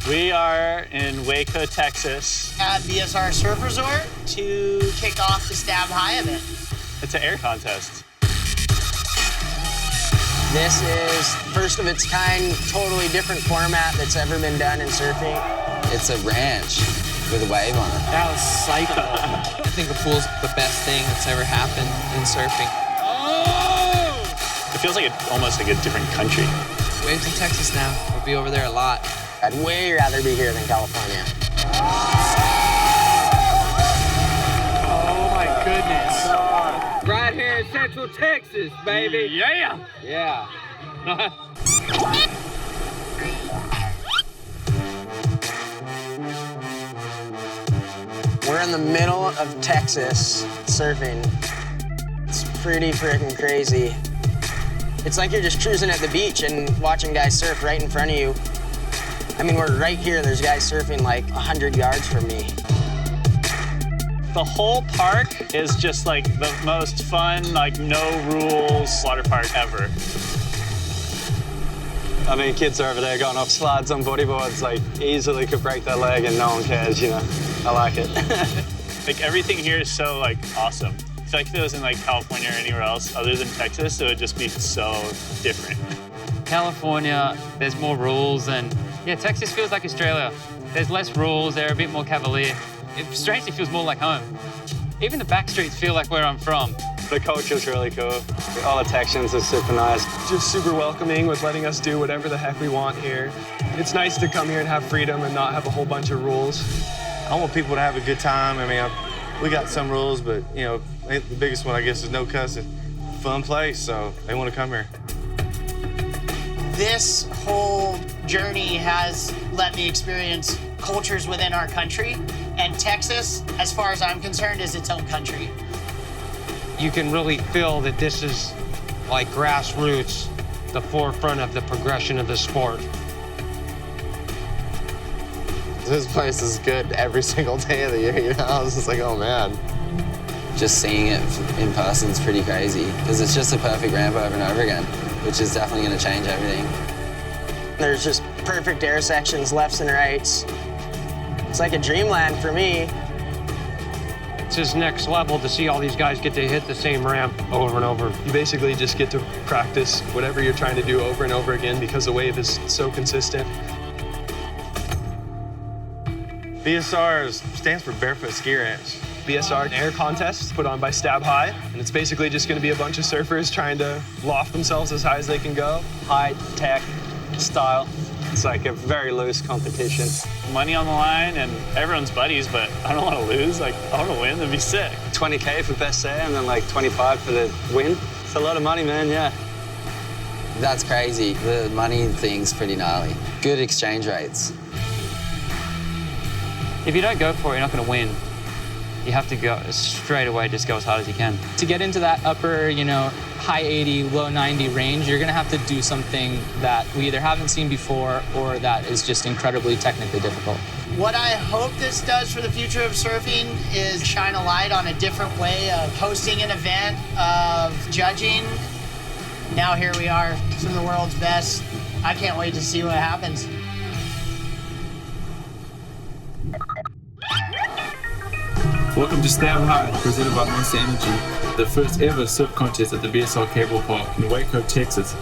We are in Waco, Texas. At BSR Surf Resort to kick off the Stab High event. It's an air contest. This is first of its kind, totally different format that's ever been done in surfing. It's a ranch with a wave on it. That was psycho. I think the pool's the best thing that's ever happened in surfing. Oh! It feels like almost like a different country. Waves in Texas now. We'll be over there a lot. I'd way rather be here than California. Oh my goodness. Right here in Central Texas, baby. Yeah! Yeah. We're in the middle of Texas surfing. It's pretty freaking crazy. It's like you're just cruising at the beach and watching guys surf right in front of you. I mean, we're right here. There's guys surfing like 100 yards from me. The whole park is just like the most fun, like no rules water park ever. I mean, kids are over there going off slides on bodyboards, like easily could break their leg and no one cares, you know. I like it. Like everything here is so like awesome. I feel like if it was in like California or anywhere else other than Texas, it would just be so different. California, there's more rules, and yeah, Texas feels like Australia. There's less rules, they're a bit more cavalier. It strangely feels more like home. Even the back streets feel like where I'm from. The culture's really cool. All the Texans are super nice. Just super welcoming with letting us do whatever the heck we want here. It's nice to come here and have freedom and not have a whole bunch of rules. I want people to have a good time. I mean, we got some rules, but you know, the biggest one I guess is no cussing. Fun place, so they want to come here. This whole journey has let me experience cultures within our country, and Texas, as far as I'm concerned, is its own country. You can really feel that this is like grassroots, the forefront of the progression of the sport. This place is good every single day of the year, you know? I was just like, oh man. Just seeing it in person is pretty crazy because it's just a perfect ramp over and over again, which is definitely going to change everything. There's just perfect air sections, lefts and rights. It's like a dreamland for me. It's just next level to see all these guys get to hit the same ramp over and over. You basically just get to practice whatever you're trying to do over and over again because the wave is so consistent. BSR stands for Barefoot Ski Ranch. BSR air contest put on by Stab High, and it's basically just going to be a bunch of surfers trying to loft themselves as high as they can go. High-tech style. It's like a very loose competition. Money on the line and everyone's buddies, but I don't want to lose. Like, I want to win. That'd be sick. 20K for best air and then like 25 for the win. It's a lot of money, man, yeah. That's crazy. The money thing's pretty gnarly. Good exchange rates. If you don't go for it, you're not going to win. You have to go straight away, just go as hard as you can. To get into that upper, high 80, low 90 range, you're gonna have to do something that we either haven't seen before or that is just incredibly technically difficult. What I hope this does for the future of surfing is shine a light on a different way of hosting an event, of judging. Now here we are, some of the world's best. I can't wait to see what happens. Welcome to Stab High, presented by Monster Energy, the first ever surf contest at the BSR Cable Park in Waco, Texas.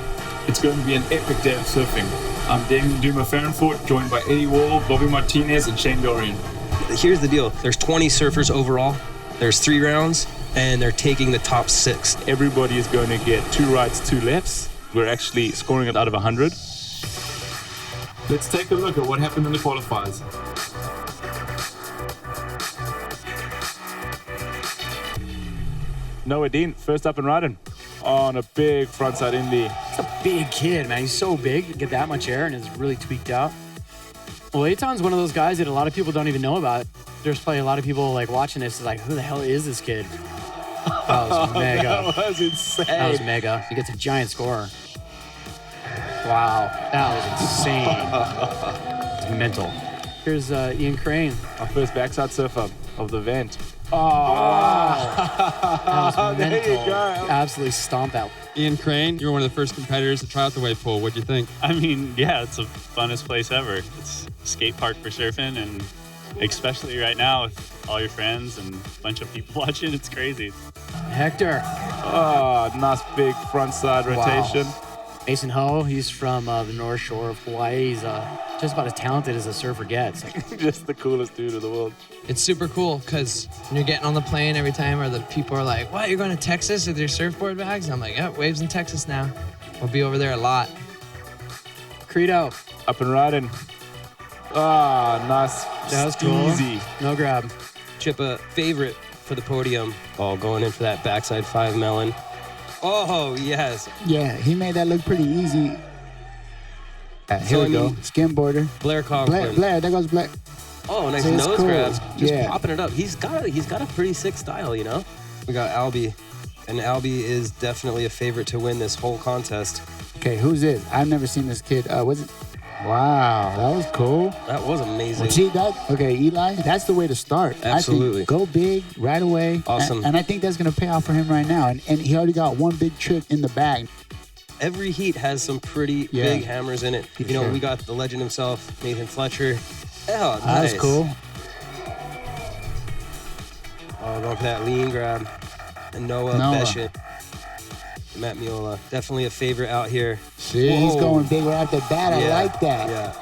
It's going to be an epic day of surfing. I'm Damien Duma-Farrenfort, joined by Eddie Wall, Bobby Martinez, and Shane Dorian. Here's the deal. There's 20 surfers overall. There's 3 rounds, and they're taking the top 6. Everybody is going to get 2 rights, 2 lefts. We're actually scoring it out of 100. Let's take a look at what happened in the qualifiers. Noah Dean, first up and riding on a big frontside indie. He's a big kid, man. He's so big to get that much air and is really tweaked out. Well, Eitan's one of those guys that a lot of people don't even know about. There's probably a lot of people like watching this like, who the hell is this kid? That was mega. That was insane. That was mega. He gets a giant score. Wow, that was insane. It's mental. Here's Ian Crane. Our first backside surfer of the event. That was There mental. you go. Absolutely stomp out. Ian Crane, you were one of the first competitors to try out the wave pool. What'd you think? I mean, yeah, it's the funnest place ever. It's a skate park for surfing, and especially right now with all your friends and a bunch of people watching, it's crazy. Hector. Oh, nice big front side rotation. Mason Ho, he's from the North Shore of Hawaii. He's just about as talented as a surfer gets. Just the coolest dude in the world. It's super cool because when you're getting on the plane every time, or the people are like, "What? You're going to Texas with your surfboard bags?" And I'm like, "Yeah, waves in Texas now. We'll be over there a lot." Credo. Up and riding. Ah, nice. That was cool. Easy. No grab. Chippa, favorite for the podium. Oh, going in for that backside 5 melon. Oh, yes. Yeah, he made that look pretty easy. Here So, we go. I mean, Skimboarder. Blair Conklin. Blair, there goes Blair. Oh, nice So it's nose cool. grabs. Just Yeah. popping it up. He's got a pretty sick style, you know? We got Albie. And Albie is definitely a favorite to win this whole contest. Okay, who's this? I've never seen this kid. Was it? Wow, that was cool. That was amazing. See that? Okay, Eli, that's the way to start. Absolutely. I think go big right away. Awesome. And I think that's going to pay off for him right now. And he already got one big trick in the bag. Every heat has some pretty big hammers in it. You know, we got the legend himself, Nathan Fletcher. Oh, nice. That was cool. Oh, going for that lean grab. And Noah Beshet. Matt Miola. Definitely a favorite out here. See, he's going big right off the bat. I Yeah, like that. Yeah.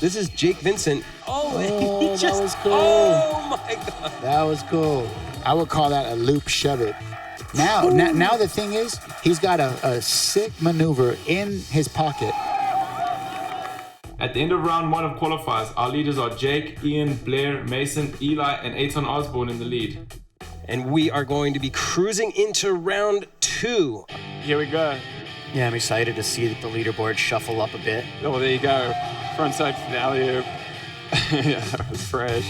This is Jake Vincent. Oh, Oh, he just, that was cool. Oh my God. That was cool. I would call that a loop shove it. Now the thing is, he's got a sick maneuver in his pocket. At the end of round 1 of qualifiers, our leaders are Jake, Ian, Blair, Mason, Eli, and Eitan Osborne in the lead. And we are going to be cruising into round 2. Here we go. Yeah, I'm excited to see the leaderboard shuffle up a bit. Oh, there you go. Frontside finale. Yeah, that was fresh.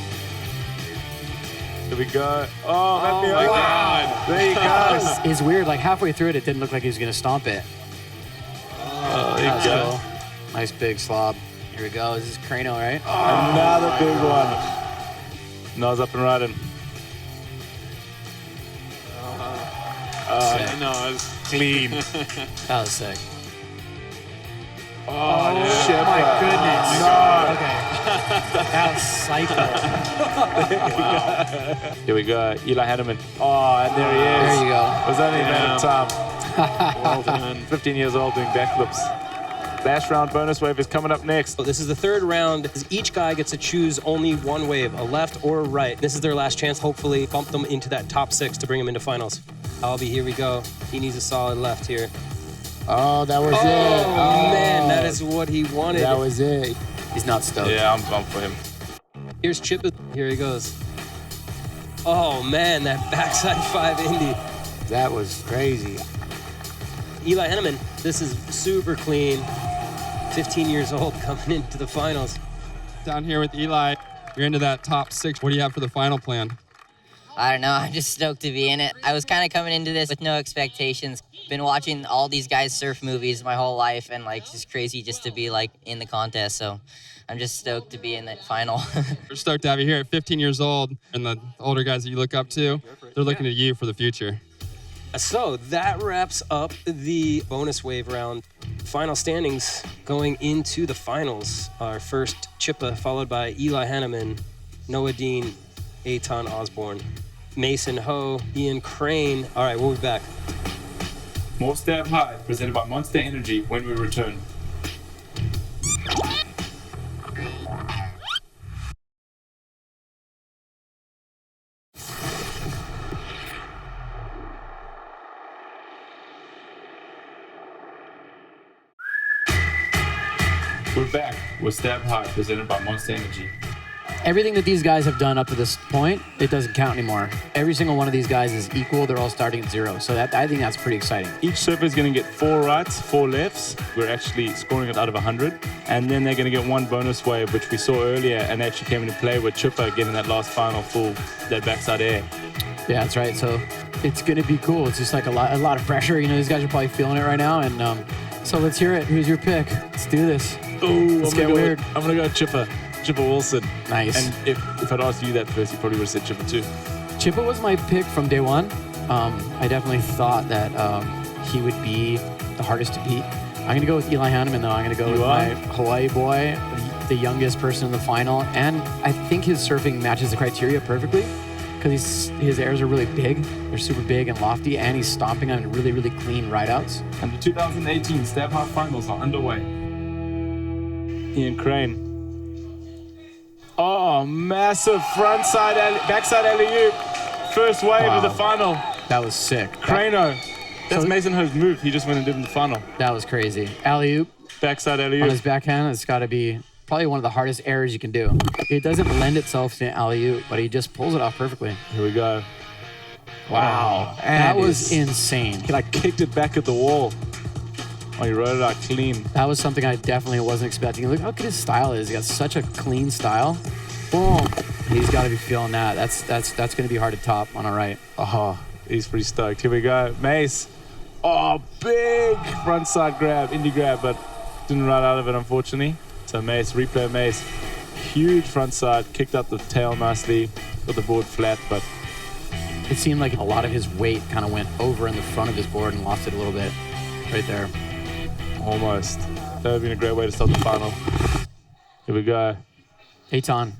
Here we go. Oh, let me my over. God. There you go. It's weird. Like halfway through it, it didn't look like he was going to stomp it. Oh, there That you was go. cool. Nice big slob. Here we go. This is Crano, right? Another big one. Nose up and riding. No, it's clean. That was sick. Oh, my goodness. No. Okay. That was psycho. Here we go. Eli Hanneman. Oh, and there he is. There you go. It was only a matter of time. Well done. 15 years old doing backflips. Last round bonus wave is coming up next. So this is the third round. Each guy gets to choose only one wave, a left or a right. This is their last chance, hopefully bump them into that top 6 to bring them into finals. Albie, here we go. He needs a solid left here. Oh, that was it. Oh, man, that is what he wanted. That was it. He's not stoked. Yeah, I'm pumped for him. Here's Chip. Here he goes. Oh, man, that backside 5 Indy. That was crazy. Eli Henneman, this is super clean. 15 years old coming into the finals. Down here with Eli, you're into that top 6. What do you have for the final plan? I don't know. I'm just stoked to be in it. I was kind of coming into this with no expectations. Been watching all these guys surf movies my whole life, and like it's just crazy just to be like in the contest. So I'm just stoked to be in that final. We're stoked to have you here at 15 years old, and the older guys that you look up to, they're looking to you for the future. So that wraps up the bonus wave round. Final standings going into the finals are first Chippa, followed by Eli Hanneman, Noah Dean, Eitan Osborne, Mason Ho, Ian Crane. All right, we'll be back. More Stab High, presented by Monster Energy when we return. We're back with Stab High, presented by Monster Energy. Everything that these guys have done up to this point, it doesn't count anymore. Every single one of these guys is equal. They're all starting at 0. So that I think that's pretty exciting. Each surfer is going to get 4 rights, 4 lefts. We're actually scoring it out of 100. And then they're going to get 1 bonus wave, which we saw earlier and actually came into play with Chippa getting that last final full, that backside air. Yeah, that's right. So it's going to be cool. It's just like a lot of pressure. You know, these guys are probably feeling it right now. And so let's hear it. Who's your pick? Let's do this. Ooh, Let's get weird. I'm going to go Chippa. Chipper Wilson. Nice. And if I'd asked you that first, you probably would have said Chipper too. Chippa was my pick from day one. I definitely thought that he would be the hardest to beat. I'm going to go with Eli Hanneman, though. I'm going to go with my Hawaii boy, the youngest person in the final. And I think his surfing matches the criteria perfectly because his airs are really big. They're super big and lofty, and he's stomping on really, really clean rideouts. And the 2018 Stab High Finals are underway. Ian Crane. Oh, massive backside alley-oop. First wave of the final. That was sick. Crano. That's Mason Ho's move. He just went and did in the final. That was crazy. Alley-oop. Backside alley-oop. On his backhand, it's got to be probably one of the hardest errors you can do. It doesn't lend itself to an alley-oop, but he just pulls it off perfectly. Here we go. Wow. That was insane. He like kicked it back at the wall. Oh, he rode it out clean. That was something I definitely wasn't expecting. Look how good his style is. He got such a clean style. Boom. He's got to be feeling that. That's going to be hard to top on a right. Oh, he's pretty stoked. Here we go. Mace. Oh, big frontside grab, indie grab, but didn't ride out of it, unfortunately. So Mace, replay Mace. Huge frontside, kicked up the tail nicely, got the board flat, but it seemed like a lot of his weight kind of went over in the front of his board and lost it a little bit right there. Almost. That would have been a great way to start the final. Here we go. Eitan.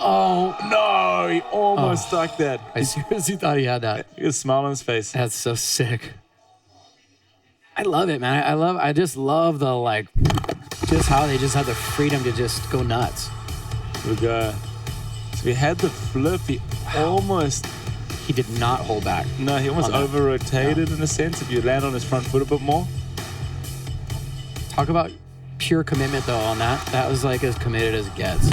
Oh, no. He almost stuck that. I seriously thought he had that. He had a smile on his face. That's so sick. I love it, man. I just love the, just how they just had the freedom to just go nuts. Here we go. So he had the flip. He almost... He did not hold back. No, he almost over-rotated in a sense if you land on his front foot a bit more. Talk about pure commitment, though, on that. That was, as committed as it gets.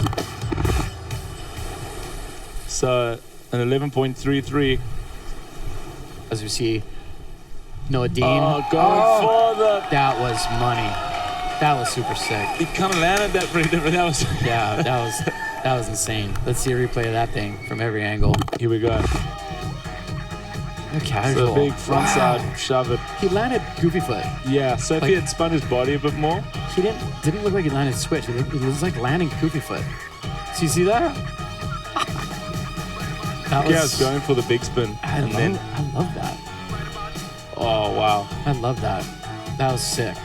So, an 11.33. As we see, Noah Dean. Oh, going for the... That was money. That was super sick. He kind of landed that pretty different. That was... Yeah, that was insane. Let's see a replay of that thing from every angle. Here we go. Casual. So big frontside shove it. He landed goofy foot. Yeah, so if he had spun his body a bit more. He didn't look like he landed switch. It was like landing goofy foot. So you see that? I was going for the big spin. I love that. Oh, wow. I love that. That was sick.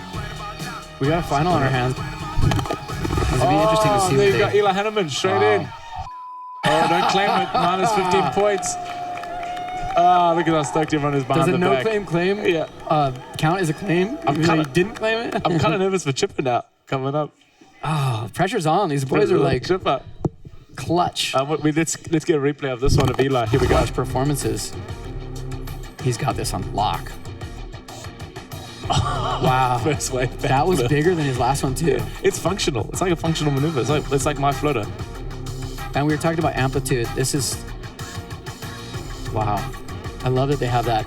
We got a final on our hands. It's going to be interesting to see. There you go. Eli Hanneman straight in. Oh, don't claim it. Minus 15 points. Oh, look at how stoked everyone is behind the back. Does a no claim? Yeah. Count as a claim? You didn't claim it? I'm kind of nervous for Chipper now coming up. Oh, pressure's on. These boys are like Chipper. Clutch. Let's get a replay of this one of Eli. Here we go. Clutch performances. He's got this on lock. Wow. First wave back that was flip. bigger than his last one too. Yeah. It's functional. It's like a functional maneuver. It's like my floater. And we were talking about amplitude. This is wow. I love that they have that.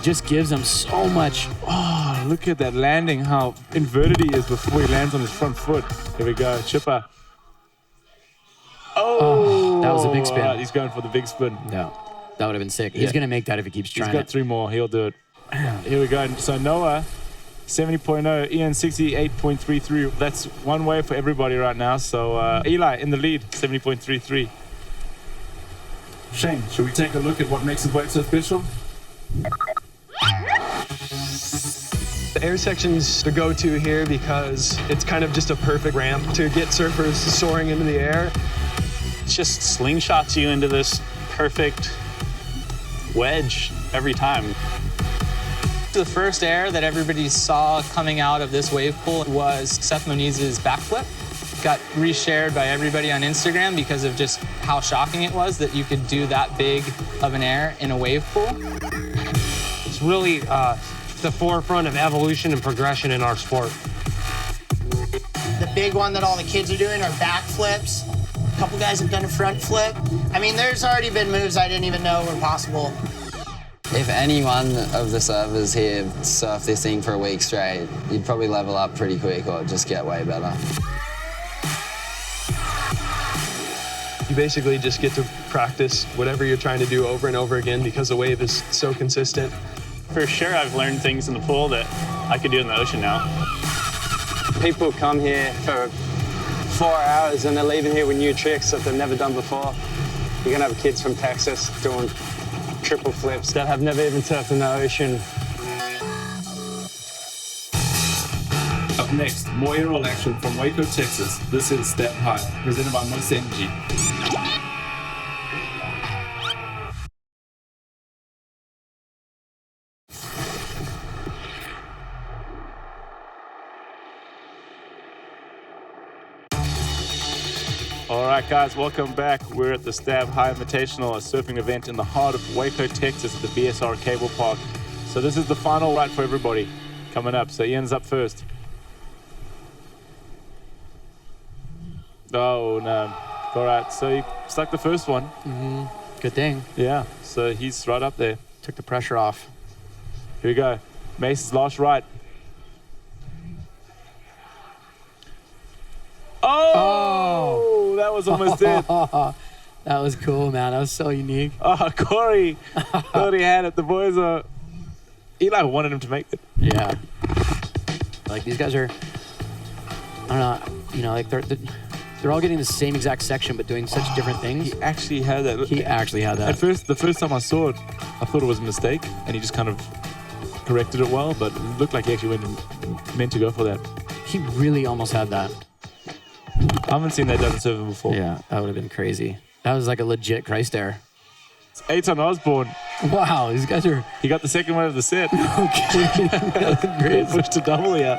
Just gives them so much. Oh, look at that landing. How inverted he is before he lands on his front foot. Here we go, Chipper. Oh, that was a big spin. Right, he's going for the big spin. No, that would have been sick. He's gonna make that if he keeps trying. He's got 3 more. He'll do it. Here we go. So Noah, 70.0, Ian 68.33. That's one way for everybody right now. So Eli in the lead, 70.33. Shane, should we take a look at what makes the wave so special? The air section's the go-to here because it's kind of just a perfect ramp to get surfers soaring into the air. It just slingshots you into this perfect wedge every time. The first air that everybody saw coming out of this wave pool was Seth Moniz's backflip. Got reshared by everybody on Instagram because of just how shocking it was that you could do that big of an air in a wave pool. It's really the forefront of evolution and progression in our sport. The big one that all the kids are doing are backflips. A couple guys have done a front flip. I mean, there's already been moves I didn't even know were possible. If any one of the surfers here surf this thing for a week straight, you'd probably level up pretty quick or just get way better. You basically just get to practice whatever you're trying to do over and over again because the wave is so consistent. For sure, I've learned things in the pool that I could do in the ocean now. People come here for 4 hours and they're leaving here with new tricks that they've never done before. You're gonna have kids from Texas doing triple flips that have never even surfed in the ocean. Up next, more aerial action from Waco, Texas. This is Step High, presented by Monster Energy. All right, guys, welcome back. We're at the Stab High Invitational, a surfing event in the heart of Waco, Texas at the BSR Cable Park. So this is the final right for everybody coming up. So Ian's up first. Oh, no. All right, so he stuck the first one. Good thing. Yeah, so he's right up there. Took the pressure off. Here we go. Mace's last right. Oh, that was almost it. That was cool, man. That was so unique. Oh, Corey thought he had it. The boys are... Eli wanted him to make it. Yeah. Like, these guys are... I don't know. You know, like, they're all getting the same exact section, but doing such different things. He actually had that. He actually had that. At first, the first time I saw it, I thought it was a mistake, and he just kind of corrected it well, but it looked like he actually meant to go for that. He really almost had that. I haven't seen that done in surfing before. Yeah, that would have been crazy. That was like a legit Christ air. It's Eitan Osborne. Wow, these guys are... He got the second wave of the set. Okay. That's crazy. Pushed to double here.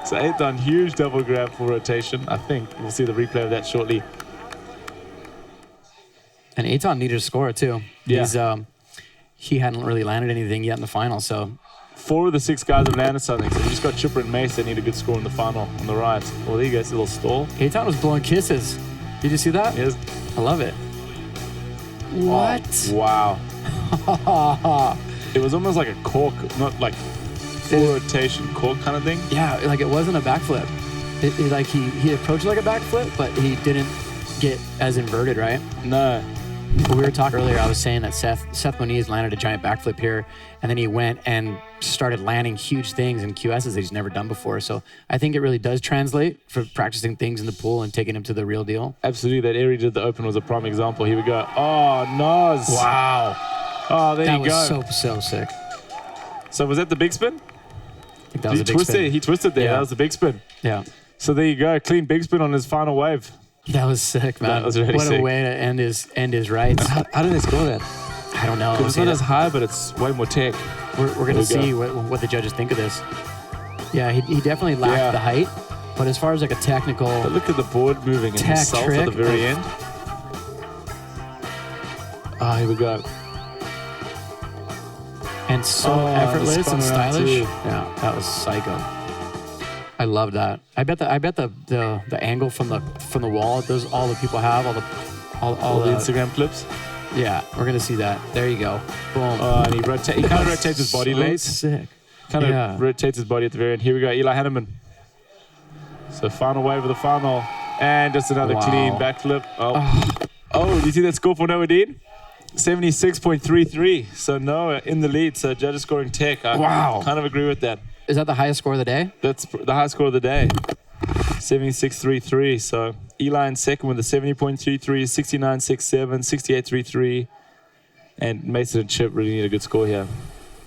So Eitan, huge double grab for rotation. I think we'll see the replay of that shortly. And Eitan needed a score too. Yeah. He hadn't really landed anything yet in the final, so... 4 of the 6 guys have landed something, so you just got Chipper and Mace that need a good score in the final on the right. Well, there you go, it's a little stall. Eitan was blowing kisses. Did you see that? Yes. I love it. What? Oh, wow. It was almost like a cork, not like full rotation cork kind of thing. Yeah, like it wasn't a backflip. Like he approached like a backflip, but he didn't get as inverted, right? No. When we were talking earlier, I was saying that Seth Moniz landed a giant backflip here, and then he went and started landing huge things in QSs that he's never done before. So I think it really does translate for practicing things in the pool and taking him to the real deal. Absolutely. That area did the open was a prime example. Here we go. Oh, Nas. Wow. Oh, there you go. That was so sick. So was that the big spin? I think that was a big spin. He twisted there. Yeah. That was the big spin. Yeah. So there you go. Clean big spin on his final wave. That was sick, man. That was really sick. What a way to end his rights. How did they score that? I don't know. It's not as high, but it's way more tech. We're going to see what the judges think of this. Yeah, he definitely lacked the height, but as far as like a technical... But look at the board moving in himself at the very end. Ah, here we go. And so effortless and stylish. Yeah, that was psycho. I love that. I bet the angle from the wall, those all the people have, all the Instagram clips. Yeah, we're gonna see that. There you go. Boom. And he kind of rotates his body late. Sick. Kind of rotates his body at the very end. Here we go, Eli Hanneman. So final wave of the final, and just another clean backflip. Oh, do you see that score for Noah Dean? 76.33. So Noah in the lead. So judges scoring tech. I kind of agree with that. Is that the highest score of the day? That's the highest score of the day. 76.33. So Eli in second with a 70.33, 69.67, 68.33. And Mason and Chip really need a good score here.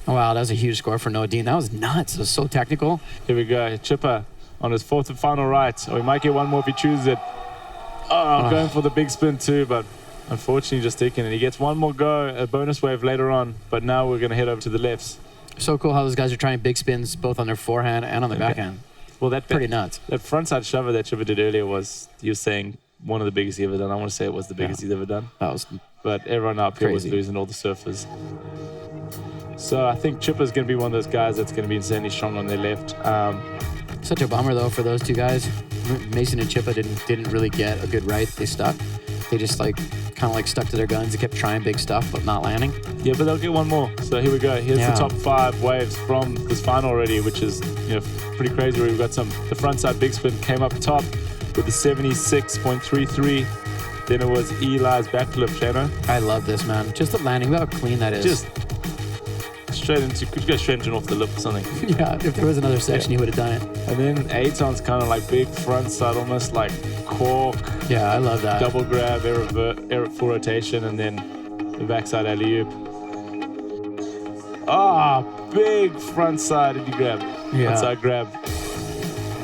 Oh, wow, that was a huge score for Noah Dean. That was nuts. It was so technical. Here we go. Chipper on his fourth and final right. Or he might get one more if he chooses it. Going for the big spin too, but unfortunately just taking it. He gets one more go, a bonus wave later on, but now we're going to head over to the lefts. So cool how those guys are trying big spins both on their forehand and on the backhand. Well, that's pretty nuts. That frontside shover that Chipper did earlier he was saying one of the biggest he ever done. I want to say it was the biggest he's ever done. But everyone up here was losing, all the surfers. So I think Chipper's going to be one of those guys that's going to be insanely strong on their left. Such a bummer though for those two guys. Mason and Chippa didn't really get a good right. They stuck. They just kind of stuck to their guns. They kept trying big stuff, but not landing. Yeah, but they'll get one more. So here we go. Here's the top 5 waves from this final already, which is pretty crazy. We've got the frontside big spin came up top with the 76.33. Then it was Eli's backflip, Shano. I love this, man. Just the landing, look how clean that is. Just straight into, could go straight into off the lip or something. Yeah, if there was another section, he would have done it. And then Aton's kind of like big front side, almost like cork. Yeah, I love that. Double grab, air full rotation, and then the backside alley-oop. Big front side indie grab. Yeah. Front side grab.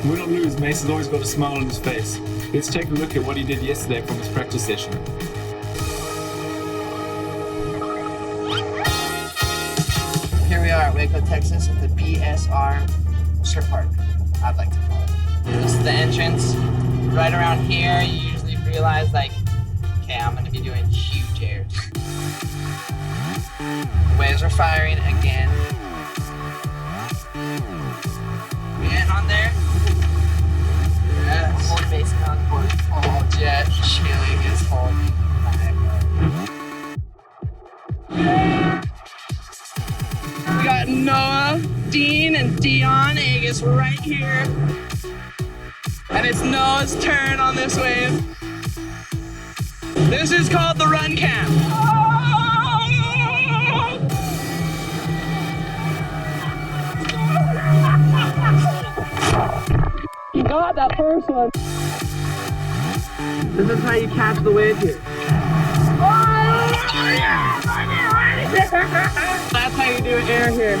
Win or lose, Mace has always got a smile on his face. Let's take a look at what he did yesterday from his practice session. Here we are at Waco, Texas at the BSR Surf Park, I'd like to call it. This is the entrance. Right around here, you usually realize, like, okay, I'm gonna be doing huge airs. The waves are firing again. Get on there. Yes. Hold base on board. Oh, Jet chilling is holding back. We got Noah, Dean, and Dion Agus right here. And it's Noah's turn on this wave. This is called the run cam. You got that first one. This is how you catch the wave here. That's how you do air here.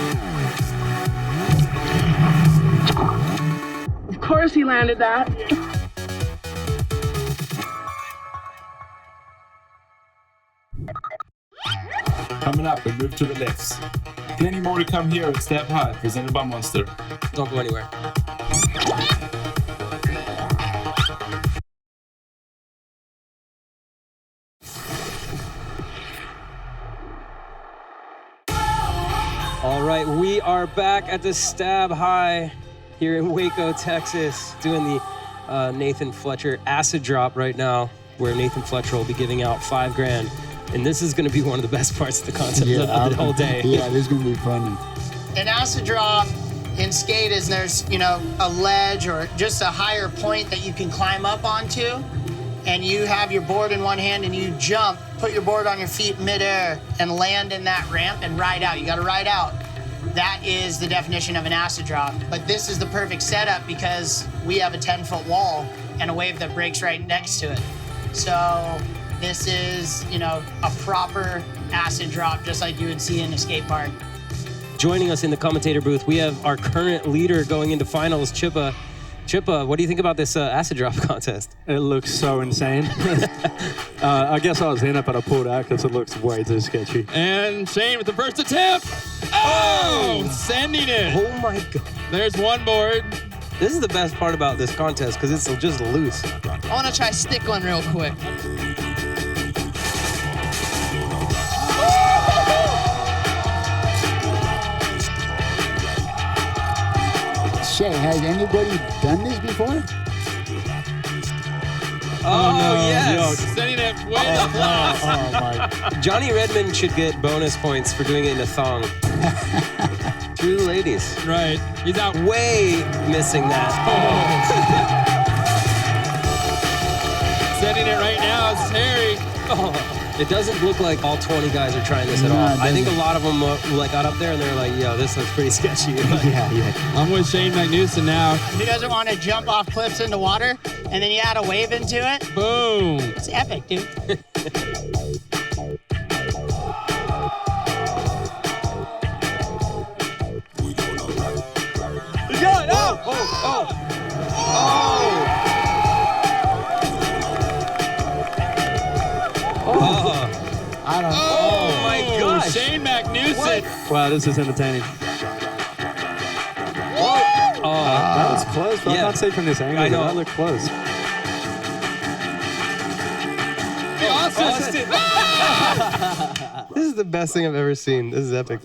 Of course he landed that. Coming up, we move to the lefts. Plenty more to come here at Stab High, presented by Monster. Don't go anywhere. All right, we are back at the Stab High here in Waco, Texas, doing the Nathan Fletcher acid drop right now, where Nathan Fletcher will be giving out $5,000. And this is going to be one of the best parts of the concept of the whole day. Yeah, this is going to be funny. An acid drop in skate is there's, a ledge or just a higher point that you can climb up onto, and you have your board in one hand and you jump, put your board on your feet midair and land in that ramp and ride out. You got to ride out. That is the definition of an acid drop. But this is the perfect setup because we have a 10-foot wall and a wave that breaks right next to it. So this is, a proper acid drop just like you would see in a skate park. Joining us in the commentator booth, we have our current leader going into finals, Chippa. Chippa, what do you think about this acid drop contest? It looks so insane. I guess I was in it, but I pulled out because it looks way too sketchy. And Shane with the first attempt. Oh, sending it. Oh my God. There's one board. This is the best part about this contest because it's just loose. I want to try stick one real quick. Shay, has anybody done this before? Oh, no. Yes. Yo, sending it way to the glass. Oh, my. Johnny Redmond should get bonus points for doing it in a thong. Through the ladies. Right. He's out. Way missing that. Sending it right now. It's Harry. Oh. It doesn't look like all 20 guys are trying this at all. I think a lot of them got up there and they're like, yo, this looks pretty sketchy. Yeah. I'm with Shane Magnuson now. Who doesn't want to jump off cliffs into water and then you add a wave into it? Boom. It's epic, dude. He's going! Oh! I don't know. Oh my gosh! Shane Magnuson. Wow, this is entertaining. That was close, but I can't see from this angle. I know. That looked close. Austin. This is the best thing I've ever seen. This is epic.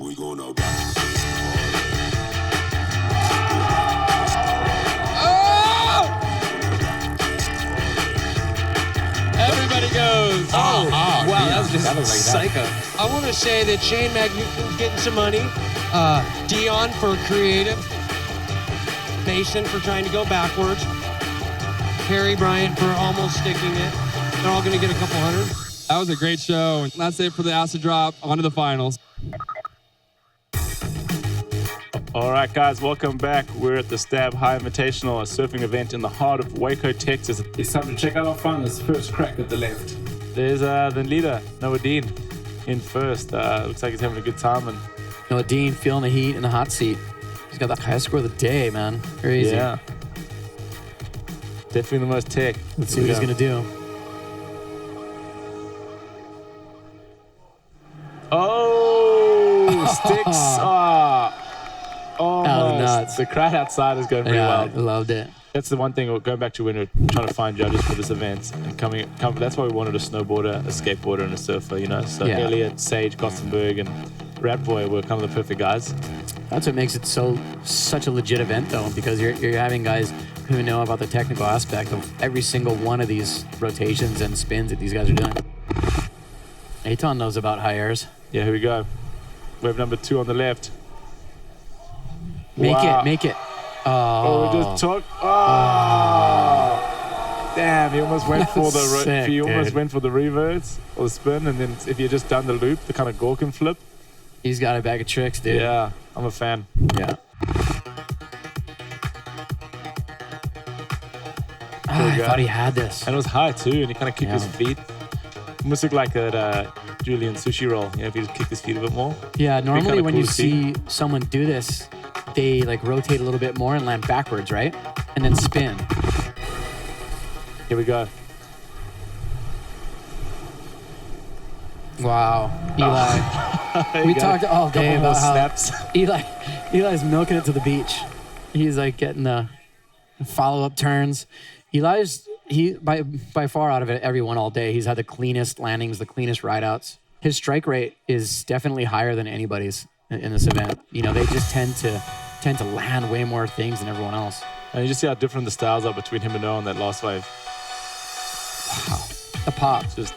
Everybody goes. Wow, that was just like psycho. I want to say that Shane Magnuson's getting some money. Dion for creative. Mason for trying to go backwards. Harry Bryant for almost sticking it. They're all going to get a couple hundred. That was a great show. And that's it for the acid drop. On to the finals. All right, guys, welcome back. We're at the Stab High Invitational, a surfing event in the heart of Waco, Texas. It's time to check out our finalists. First crack at the left. There's the leader, Noah Dean, in first. Looks like he's having a good time. And Noah Dean feeling the heat in the hot seat. He's got the highest score of the day, man. Crazy. yeah, definitely the most tech. Let's see what he's going to do. Oh, sticks. Oh, Out of the nuts. The crowd outside is going pretty well. I loved it. That's the one thing, going back to when we were trying to find judges for this event, and that's why we wanted a snowboarder, a skateboarder, and a surfer, you know? So Yeah. Elliot, Sage, Gothenburg, and Rat Boy were kind of the perfect guys. That's what makes it such a legit event, though, because you're having guys who know about the technical aspect of every single one of these rotations and spins that these guys are doing. Aton knows about high airs. Yeah, here we go. Wave number 2 on the left. Make Wow. it, make it. Oh, we just took. Oh, damn! He almost went for the. Sick, he almost dude. went for the reverse or the spin, and then if you just done the loop, the kind of Gorkin flip. He's got a bag of tricks, dude. Yeah, I'm a fan. Yeah. There we I go. thought he had this. And it was high too, and he kind of kicked his feet. Almost looked like that Julian sushi roll. You know, if he just kicked his feet a bit more. Yeah, Be normally kinda when cool you to see. see someone do this, they like rotate a little bit more and land backwards, right? And then spin. Here we go. Wow. Eli. We talked all day Couple more about how snaps. Eli's milking it to the beach. He's like getting the follow-up turns. Eli's by far out of it everyone all day. He's had the cleanest landings, the cleanest rideouts. His strike rate is definitely higher than anybody's in this event. You know, they just tend to land way more things than everyone else. And you just see how different the styles are between him and Noah on that last wave. A pop. Just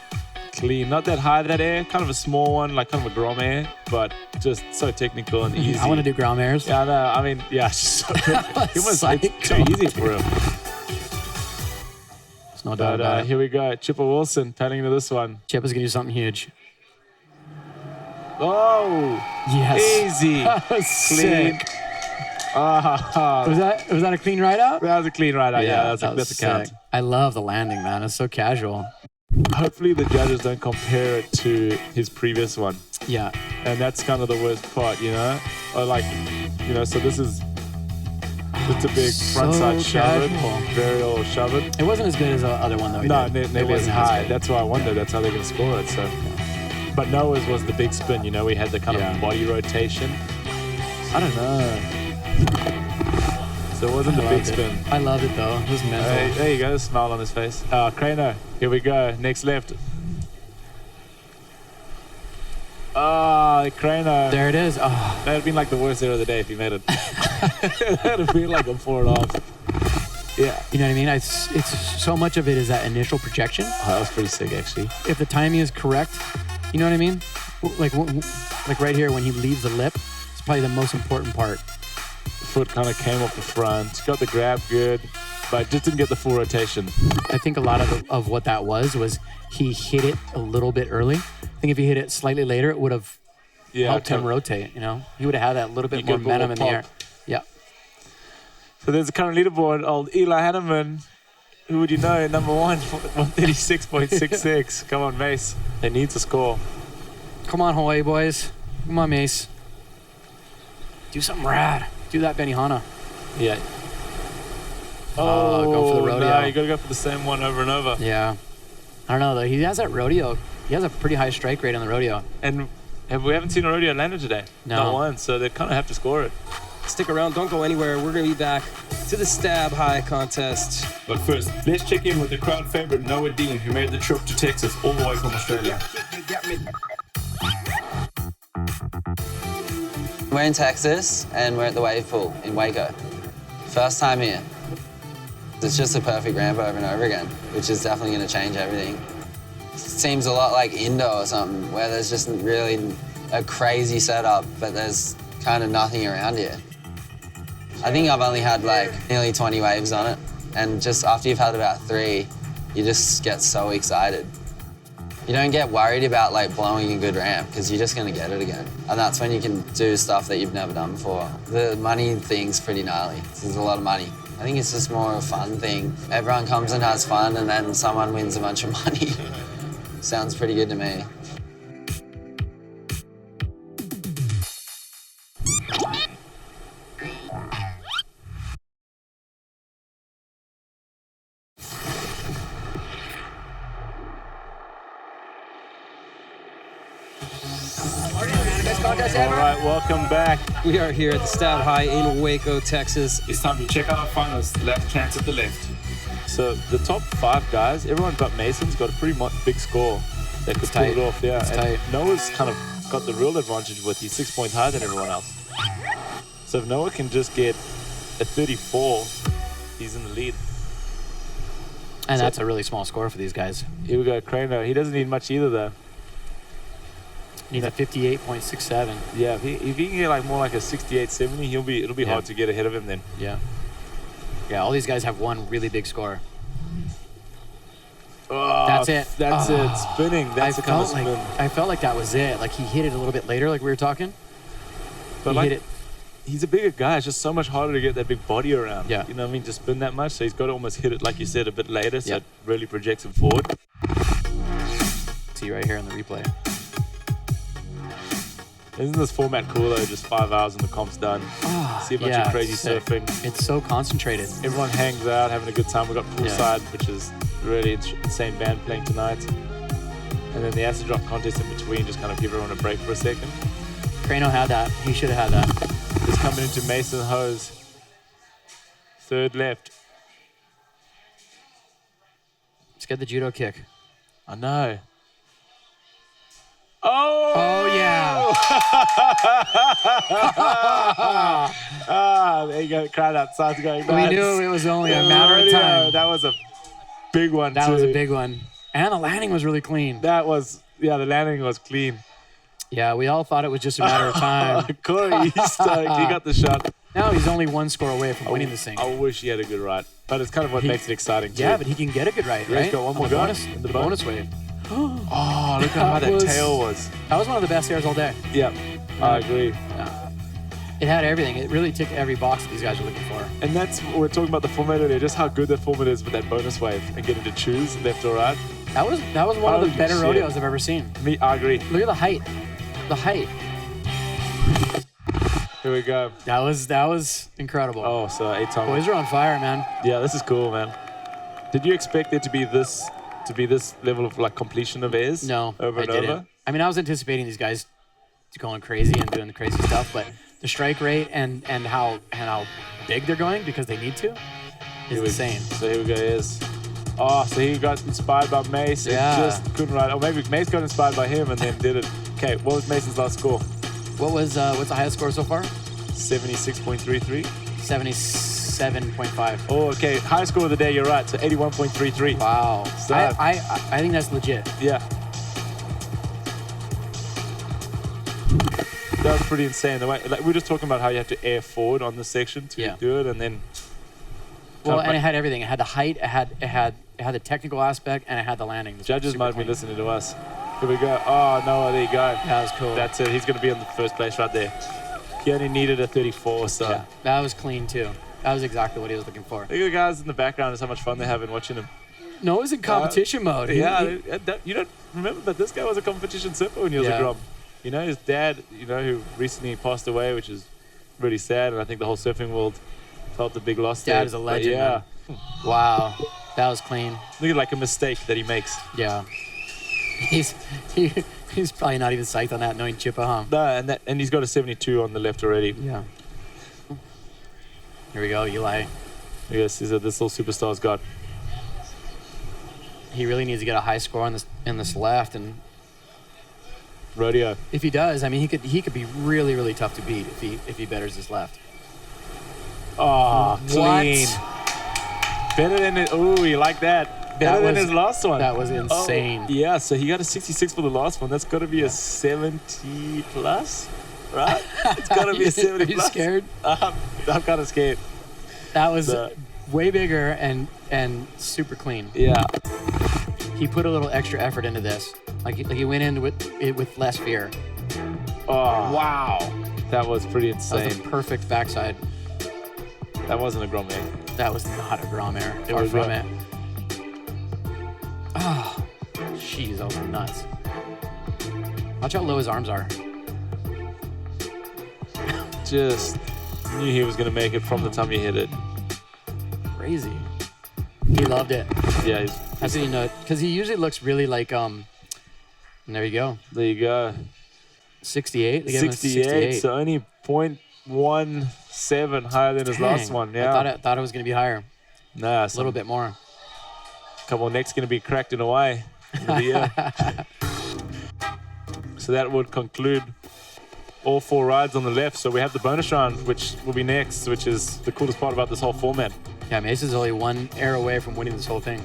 clean. Not that high, that air. Kind of a small one, like kind of a Grom air, but just so technical and easy. I want to do ground airs. Yeah, I know. I mean, yeah, it's just so good. He almost it's too easy for him. There's no doubt about it. Here we go. Chipper Wilson paddling into this one. Chipper's going to do something huge. Oh! Yes. Easy. That was Clean. sick. Ah. Was that a clean ride out? That was a clean ride out. Yeah, that that's was a count. sick. I love the landing, man. It's so casual. Hopefully the judges don't compare it to his previous one. Yeah. And that's kind of the worst part, you know? Or like, you know, so this is just a big frontside shove it, casual. varial shove it. It wasn't as good as the other one, though. No, It nearly as wasn't high. good. That's why I wondered. That's how they're going to score it. So, but Noah's was the big spin. You know, we had the kind of body rotation. I don't know. So it wasn't the big spin. I loved it though. It was mental. Hey, there you go. The smile on his face. Crano. Here we go. Next left. Crano. There it is. Oh. That would have been like the worst air of the day if he made it. That would have been like a 4.5. Yeah. You know what I mean? It's so much of it is that initial projection. Oh, that was pretty sick, actually. If the timing is correct, you know what I mean? Like right here when he leaves the lip, it's probably the most important part. The foot kind of came off the front, got the grab good, but just didn't get the full rotation. I think a lot of what that was he hit it a little bit early. I think if he hit it slightly later, it would have helped him rotate, you know? He would have had that little bit more momentum in the air. Yeah. So there's a current leaderboard, old Eli Hanneman. Who would you know? Number 1, 136.66. Come on, Mace. They need to score. Come on, Hawaii boys. Come on, Mace. Do something rad. Do that, Benihana. Yeah. Go for the rodeo. No, you got to go for the same one over and over. Yeah. I don't know, though. He has that rodeo. He has a pretty high strike rate on the rodeo. And we haven't seen a rodeo landed today. No. Not one, so they kind of have to score it. Stick around. Don't go anywhere. We're going to be back to the Stab High contest. But first, let's check in with the crowd favorite Noah Dean, who made the trip to Texas all the way from Australia. We're in Texas and we're at the wave pool in Waco. First time here. It's just a perfect ramp over and over again, which is definitely going to change everything. It seems a lot like Indo or something, where there's just really a crazy setup, but there's kind of nothing around here. I think I've only had like nearly 20 waves on it, and just after you've had about 3, you just get so excited. you don't get worried about like blowing a good ramp because you're just gonna get it again. And that's when you can do stuff that you've never done before. The money thing's pretty gnarly. There's a lot of money. I think it's just more a fun thing. Everyone comes and has fun and then someone wins a bunch of money. Sounds pretty good to me. All right, welcome back. We are here at the Stat High in Waco, Texas. It's time to check out our finals. Left chance at the left. So the top 5 guys, everyone but Mason's got a pretty big score. They could pull it off, yeah. It's And tight. Noah's kind of got the real advantage with he's 6 points higher than everyone else. So if Noah can just get a 34, he's in the lead. And So- that's a really small score for these guys. Here we go, Crano. He doesn't need much either, though. Needs a 58.67. Yeah, if he can get like more like a 68, 70, it'll be hard to get ahead of him then. Yeah. Yeah, all these guys have one really big score. Oh, That's it. That's it. Spinning. That's the kind of spin. I felt like that was it. Like he hit it a little bit later, like we were talking. But He like, hit it. he's a bigger guy. It's just so much harder to get that big body around. Yeah. You know what I mean? To spin that much. So he's got to almost hit it, like you said, a bit later. So Yeah. it really projects him forward. See right here in the replay. Isn't this format cool though? Just 5 hours and the comp's done. See a bunch of crazy sick. surfing. It's so concentrated. Everyone hangs out, having a good time. We got poolside, which is really insane band playing tonight. And then the acid drop contest in between, just kind of give everyone a break for a second. Crano had that. He should have had that. Just coming into Mason Hose. Third left. Let's get the judo kick. I know. Oh! Oh, yeah. There you go. The crowd outside's going nuts. We knew it was only a matter of time. That was a big one, That too. was a big one. And the landing was really clean. That was, the landing was clean. Yeah, we all thought it was just a matter of time. Corey, he's stoked. He got the shot. Now he's only one score away from winning this thing. I wish he had a good ride. But it's kind of what makes it exciting, too. Yeah, but he can get a good ride, Yeah, right? he's got one more On the go. bonus, In the the bonus wave. Oh, look at how that tail was. That was one of the best airs all day. Yeah, I agree. Yeah. It had everything. It really ticked every box that these guys are looking for. And that's what we're talking about the format earlier, just how good that format is with that bonus wave and getting to choose left or right. That was one of the Holy better shit. rodeos I've ever seen. I agree. Look at the height. The height. Here we go. That was incredible. Oh, so 8 times. Boys are on fire, man. Yeah, this is cool, man. Did you expect there to be this level of like completion of airs? No, over I and didn't. over. I mean, I was anticipating these guys going crazy and doing the crazy stuff, but the strike rate and how big they're going because they need to is insane. So here we go. Is oh, so he got inspired by Mace. Yeah. And just couldn't ride. Or maybe Mace got inspired by him and then did it. Okay, what was Mason's last score? What's the highest score so far? 76.33. 77.5. Oh, okay. Highest score of the day. You're right. So 81.33. Wow. So, I think that's legit. Yeah. That was pretty insane. The way, like, we were just talking about how you have to air forward on this section to do it, and then. Well, and it had everything. It had the height. It had the technical aspect, and it had the landing. Judges might be listening to us. Here we go. Oh no, there you go. That was cool. That's it. He's going to be in the first place right there. He only needed a 34, so. Yeah, that was clean too. That was exactly what he was looking for. Look at the guys in the background. Just how much fun they're having watching him. Noah's in competition mode. Yeah, you don't remember, but this guy was a competition surfer when he was a Grom. You know, his dad, who recently passed away, which is really sad, and I think the whole surfing world felt a big loss there. Dad is a legend. Yeah. Man. Wow, that was clean. Look at like a mistake that he makes. Yeah. He's probably not even psyched on that, knowing Chippa, huh? No, and he's got a 72 on the left already. Yeah. Here we go, Eli. Yes, this little superstar's got. He really needs to get a high score on this left, and rodeo. If he does, I mean, he could be really, really tough to beat if he betters his left. Oh, clean. What? Better than it. Ooh, you like that? Better than his last one. That was insane. Oh, yeah, so he got a 66 for the last one. That's got to be a 70 plus, right? It's got to be a 70 Are you plus. scared? I'm kind of scared. That was way bigger and super clean. Yeah. He put a little extra effort into this. Like he went in with it with less fear. Oh, wow. That was pretty insane. That was a perfect backside. That wasn't a Grand Air. That was not a Grand Air. It was from it. Oh, jeez, that was nuts. Watch how low his arms are. Just knew he was going to make it from the time he hit it. Crazy. He loved it. Yeah, that's how you know it. Because he usually looks really like, and there you go. There you go. 68? They gave him a 68, so only 0.17 higher than his last one. Yeah. I thought it was going to be higher. Nah, a little bit more. A couple of necks going to be cracked in Hawaii in the year. So that would conclude all 4 rides on the left. So we have the bonus round, which will be next, which is the coolest part about this whole format. Yeah, Mace is only 1 air away from winning this whole thing.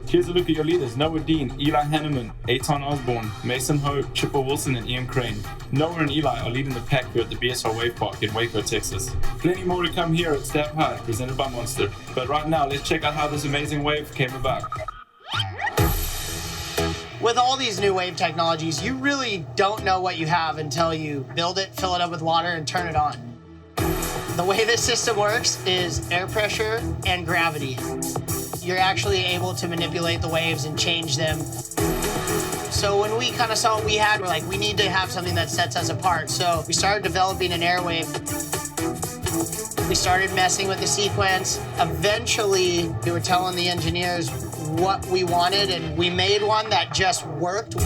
Here's a look at your leaders: Noah Dean, Eli Hanneman, Eitan Osborne, Mason Ho, Chipper Wilson, and Ian Crane. Noah and Eli are leading the pack here at the BSR Wave Park in Waco, Texas. Plenty more to come here at Stab High, presented by Monster. But right now, let's check out how this amazing wave came about. With all these new wave technologies, you really don't know what you have until you build it, fill it up with water, and turn it on. The way this system works is air pressure and gravity. You're actually able to manipulate the waves and change them. So when we kind of saw what we had, we're like, we need to have something that sets us apart. So we started developing an airwave. We started messing with the sequence. Eventually, we were telling the engineers what we wanted, and we made one that just worked.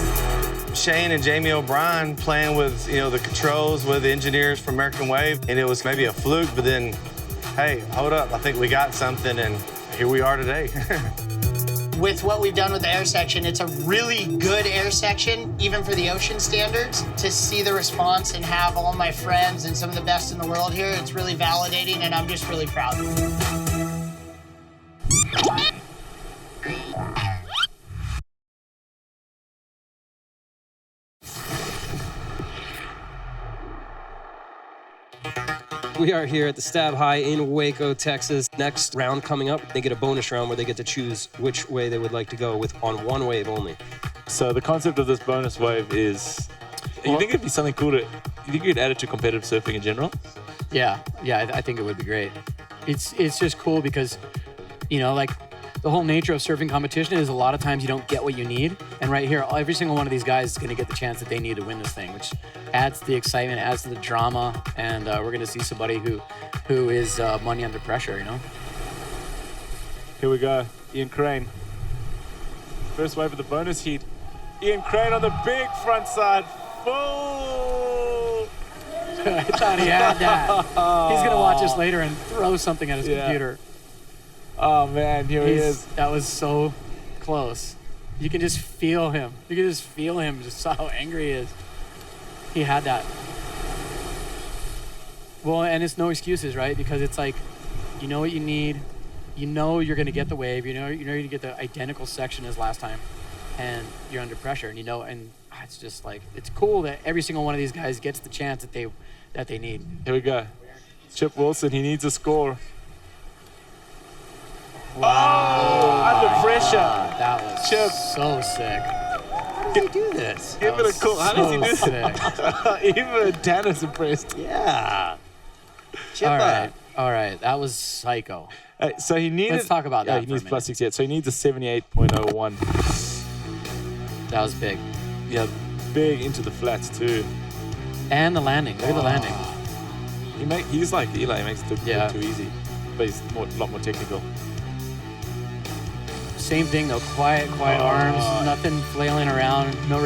Shane and Jamie O'Brien playing with, the controls with the engineers from American Wave, and it was maybe a fluke, but then, hey, hold up, I think we got something, and here we are today. With what we've done with the air section, it's a really good air section, even for the ocean standards. To see the response and have all my friends and some of the best in the world here, it's really validating, and I'm just really proud. We are here at the Stab High in Waco, Texas. Next round coming up, they get a bonus round where they get to choose which way they would like to go with on 1 wave only. So the concept of this bonus wave is, you think it'd be something cool you think you'd add it to competitive surfing in general? Yeah, I think it would be great. It's just cool because, like the whole nature of surfing competition is a lot of times you don't get what you need. And right here, every single one of these guys is going to get the chance that they need to win this thing, which adds to the excitement, adds to the drama. And we're going to see somebody who is money under pressure, Here we go. Ian Crane. First wave of the bonus heat. Ian Crane on the big front side. Full! I thought he had that. He's going to watch us later and throw something at his computer. Oh, man, here he is. That was so close. You can just feel him. You can just feel him, just how angry he is. He had that. Well, and it's no excuses, right? Because it's like, you know what you need. You know you're going to get the wave. You know you're going to get the identical section as last time. And you're under pressure. And and it's just like, it's cool that every single one of these guys gets the chance that they need. Here we go. Chip Wilson, he needs a score. Wow. Oh, under pressure. That was Chip. So sick. How does he do this? Give it a call. How does he do this? Even Tanner's impressed. Yeah. Chipper. All right. That was psycho. So he needed. Let's talk about that. Yeah, he needs plus 68. So he needs a 78.01. That was big. Yeah, big into the flats too. And the landing. Look at the landing. He's like Eli. He makes it look too easy, but he's a lot more technical. Same thing though. Quiet arms. Nothing flailing around. No